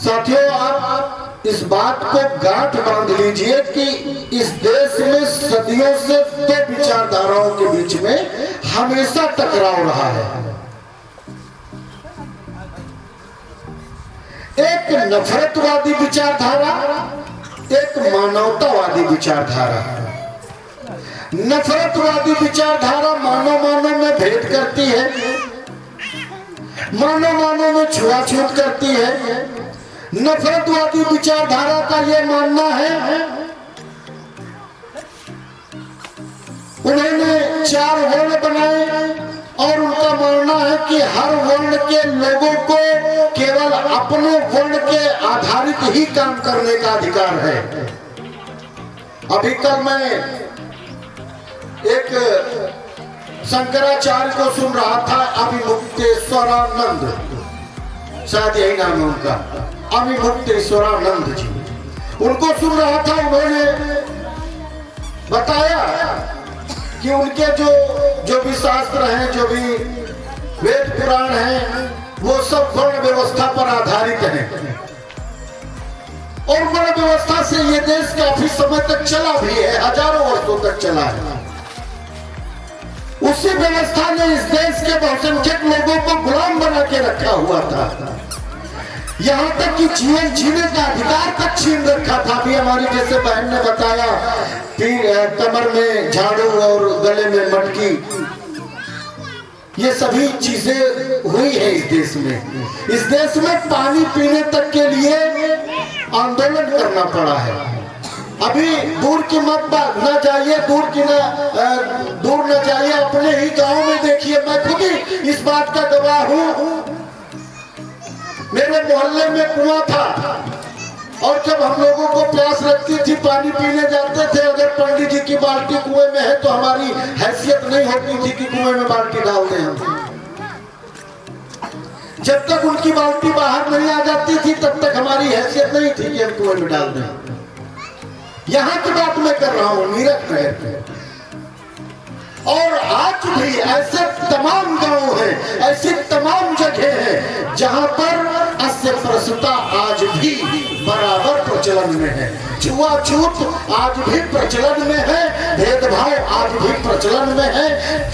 साथियों, आप इस बात को गांठ बांध लीजिए कि इस देश में सदियों से दो विचारधाराओं के बीच में हमेशा टकराव रहा है। एक नफरतवादी विचारधारा, एक मानवतावादी विचारधारा। नफरतवादी विचारधारा मानव में भेद करती है, मानव में छुआछूत करती है। नफरतवादी विचारधारा का यह मानना है, उन्होंने 4 वर्ण बनाए और उनका मानना है कि हर वर्ण के लोगों को केवल अपने वर्ण के आधारित ही काम करने का अधिकार है। अभी कल मैं एक शंकराचार्य को सुन रहा था, अभिमुक्तेश्वरानंद, शायद यही नाम है उनका, अभिमुक्तेश्वरानंद जी। उनको सुन रहा था, उन्होंने बताया कि उनके जो भी शास्त्र हैं, जो भी वेद पुराण हैं, वो सब वर्ण व्यवस्था पर आधारित हैं और वर्ण व्यवस्था से ये देश काफी समय तक चला भी है, हजारों वर्षों तक चला है। उसी व्यवस्था ने इस देश के बहुसंख्यक लोगों को गुलाम बना के रखा हुआ था, यहाँ तक कि जीवन जीने का अधिकार तक छीन रखा था। अभी हमारी जैसे बहन ने बताया कि कमर में झाड़ू और गले में मटकी, ये सभी चीजें हुई है इस देश में। इस देश में पानी पीने तक के लिए आंदोलन करना पड़ा है। अभी दूर की मत न जाइए, दूर न जाइए, अपने ही गांव में देखिए। मैं खुद ही इस बात का गवाह हूँ। मेरे मोहल्ले में कुआं था और जब हम लोगों को प्यास लगती थी, पानी पीने जाते थे, अगर पंडित जी की बाल्टी कुएं में है तो हमारी हैसियत नहीं होती थी कि कुएं में बाल्टी डाल दें हम। जब तक उनकी बाल्टी बाहर नहीं आ जाती थी तब तक हमारी हैसियत नहीं थी कि हम कुएं में डाल दें। यहाँ की बात मैं कर रहा हूँ, मीरठ में। और आज भी ऐसे तमाम गांव हैं, ऐसी तमाम जगह हैं जहां पर अस्पृश्यता आज भी बराबर प्रचलन में है, छुआछूत आज भी प्रचलन में है, भेदभाव आज भी प्रचलन में है,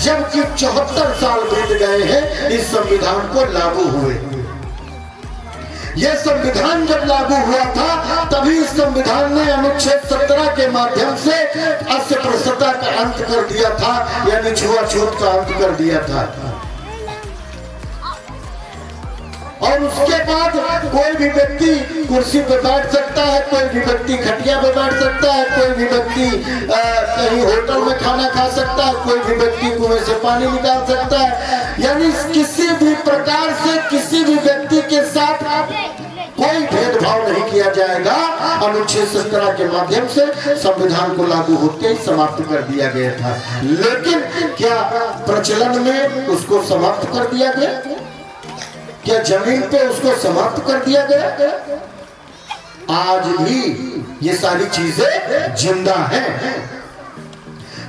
जबकि 74 साल बीत गए हैं इस संविधान को लागू हुए। यह संविधान जब लागू हुआ था तभी इस संविधान ने अनुच्छेद 17 के माध्यम से अस्पृश्यता का अंत कर दिया था, यानी छुआछूत का अंत कर दिया था। और उसके बाद कोई भी व्यक्ति कुर्सी पे बैठ सकता है, कोई भी व्यक्ति खटिया पे बैठ सकता है, कोई भी व्यक्ति कहीं होटल में खाना खा सकता है, कोई भी व्यक्ति कुएं से पानी निकाल सकता है। यानी किसी भी प्रकार से किसी भी व्यक्ति के साथ कोई भेदभाव नहीं किया जाएगा। अनुच्छेद 17 के माध्यम से संविधान को लागू होते ही समाप्त कर दिया गया था। लेकिन क्या प्रचलन में उसको समाप्त कर दिया गया? क्या जमीन पे उसको समाप्त कर दिया गया? आज भी ये सारी चीजें जिंदा हैं।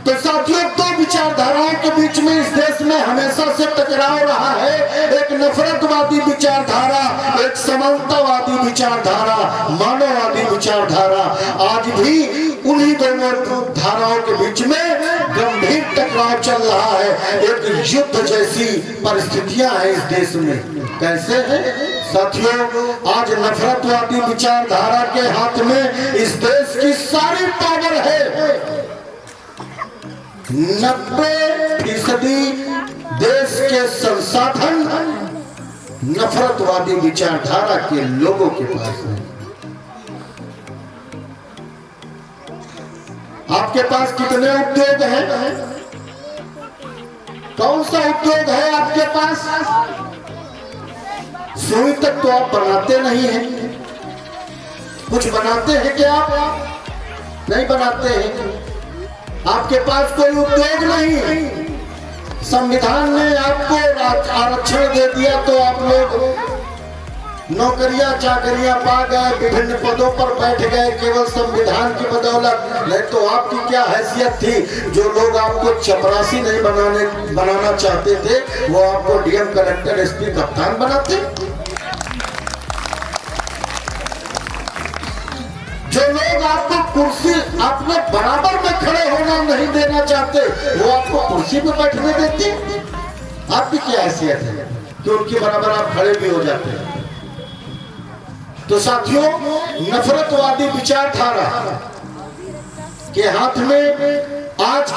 तो साथियों, दो विचारधाराओं के बीच में इस देश में हमेशा से टकराव रहा है। एक नफरतवादी विचारधारा, एक समानतावादी विचारधारा, मानववादी विचारधारा। आज भी उन्हीं दोनों धाराओं के बीच में गंभीर टकराव चल रहा है। एक युद्ध जैसी परिस्थितियां हैं इस देश में। कैसे है साथियों? आज नफरतवादी विचारधारा के हाथ में इस देश की सारी पावर है। 90% देश के संसाधन नफरतवादी विचारधारा के लोगों के पास है। आपके पास कितने उद्योग हैं? कौन सा उद्योग है आपके पास? सुई तक तो आप बनाते नहीं हैं। कुछ बनाते हैं क्या आप? नहीं बनाते हैं। आपके पास कोई उद्योग नहीं। संविधान ने आपको आरक्षण दे दिया तो आप लोग नौकरियां चाकरियां पा गए, विभिन्न पदों पर बैठ गए केवल संविधान की बदौलत। नहीं तो आपकी क्या हैसियत थी? जो लोग आपको चपरासी नहीं बनाना चाहते थे वो आपको डीएम, कलेक्टर, एसपी, कप्तान बनाते। जो लोग आपको कुर्सी अपने बराबर में खड़े होना नहीं देना चाहते, वो आपको कुर्सी पे बैठने देते। आपकी क्या हैसियत है कि उनके बराबर आप खड़े भी हो जाते हैं? तो साथियों, नफरतवादी विचारधारा के हाथ में आज